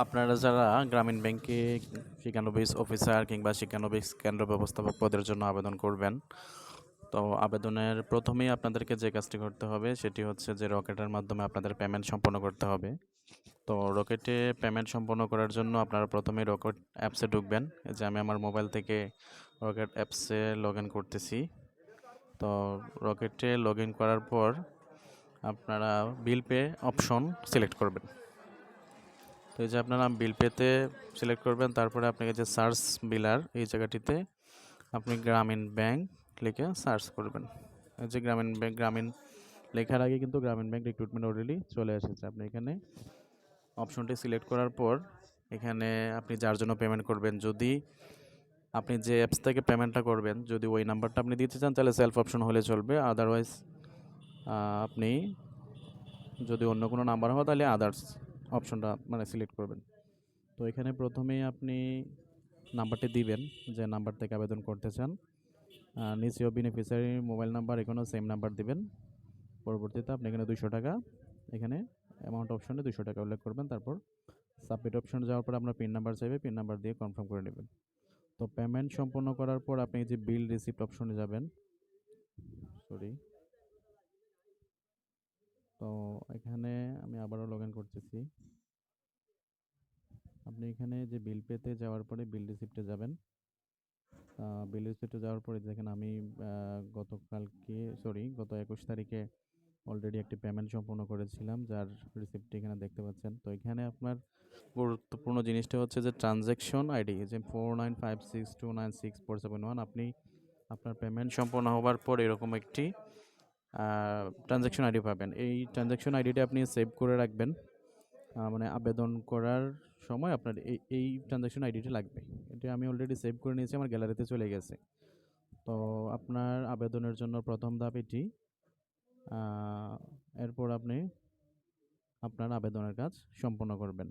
আপনারা যারা গ্রামীণ ব্যাংকে শিক্ষানবিশ অফিসার কিংবা শিক্ষানবিশ কেন্দ্র ব্যবস্থাপক পদের জন্য আবেদন করবেন, তো আবেদনের প্রথমেই আপনাদেরকে যে কাজটি করতে হবে সেটি হচ্ছে যে রকেটের মাধ্যমে আপনাদের পেমেন্ট সম্পন্ন করতে হবে। তো রকেটে পেমেন্ট সম্পন্ন করার জন্য আপনারা প্রথমেই রকেট অ্যাপসে ঢুকবেন। এই যে আমি আমার মোবাইল থেকে রকেট অ্যাপসে লগ ইন করতেছি। তো রকেটে লগ ইন করার পর আপনারা বিল পে অপশন সিলেক্ট করবেন। তো এই যে আপনারা বিল পেতে সিলেক্ট করবেন, তারপরে আপনাকে যে সার্চ বিলার এই জায়গাটিতে আপনি গ্রামীণ ব্যাংক লিখে সার্চ করবেন। এই যে গ্রামীণ ব্যাংক, গ্রামীণ লেখার আগে কিন্তু গ্রামীণ ব্যাংক রিক্রুটমেন্ট অলরেডি চলে এসেছে। আপনি এখানে অপশনটি সিলেক্ট করার পর এখানে আপনি যার জন্য পেমেন্ট করবেন, যদি আপনি যে অ্যাপস থেকে পেমেন্টটা করবেন যদি ওই নাম্বারটা আপনি দিতে চান তাহলে সেলফ অপশন হলে চলবে, আদারওয়াইজ আপনি যদি অন্য কোনো নাম্বার হয় তাহলে আদার্স অপশনটা মানে সিলেক্ট করবেন। তো এখানে প্রথমেই আপনি নাম্বারটি দিবেন যে নাম্বার থেকে আবেদন করতে চান। নিচেও বেনিফিশিয়ারি মোবাইল নাম্বার এখানেও সেম নাম্বার দিবেন। পরবর্তীতে আপনি এখানে 200 টাকা এখানে অ্যামাউন্ট অপশনে 200 টাকা উল্লেখ করবেন। তারপর সাবমিট অপশনে যাওয়ার পর আপনার পিন নাম্বার চাইবে, পিন নাম্বার দিয়ে কনফার্ম করে নেবেন। তো পেমেন্ট সম্পন্ন করার পর আপনি যে বিল রিসিপ্ট অপশনে যাবেন, সরি, তো এখানে আমি আবারও লগ ইন করতেছি। আপনি এখানে যে বিল পেতে যাওয়ার পরে বিল রিসিপ্টে যাবেন। বিল রিসিপ্টে যাওয়ার পরে দেখেন আমি গত 21 তারিখে অলরেডি একটি পেমেন্ট সম্পন্ন করেছিলাম, যার রিসিপ্টটি এখানে দেখতে পাচ্ছেন। তো এখানে আপনার গুরুত্বপূর্ণ জিনিসটা হচ্ছে যে ট্রানজ্যাকশন আইডি, যে 4956296471, আপনি আপনার পেমেন্ট সম্পন্ন হওয়ার পর এরকম একটি ট্রানজ্যাকশন আইডি পাবেন। এই ট্রানজ্যাকশন আইডিটা আপনি সেভ করে রাখবেন। মানে আবেদন করার সময় আপনার এই ট্রানজ্যাকশন আইডিটি লাগবে। এটা আমি অলরেডি সেভ করে নিয়েছি, আমার গ্যালারিতে চলে গেছে। তো আপনার আবেদনের জন্য প্রথম ধাপ এটি। এরপর আপনি আপনার আবেদনের কাজ সম্পন্ন করবেন।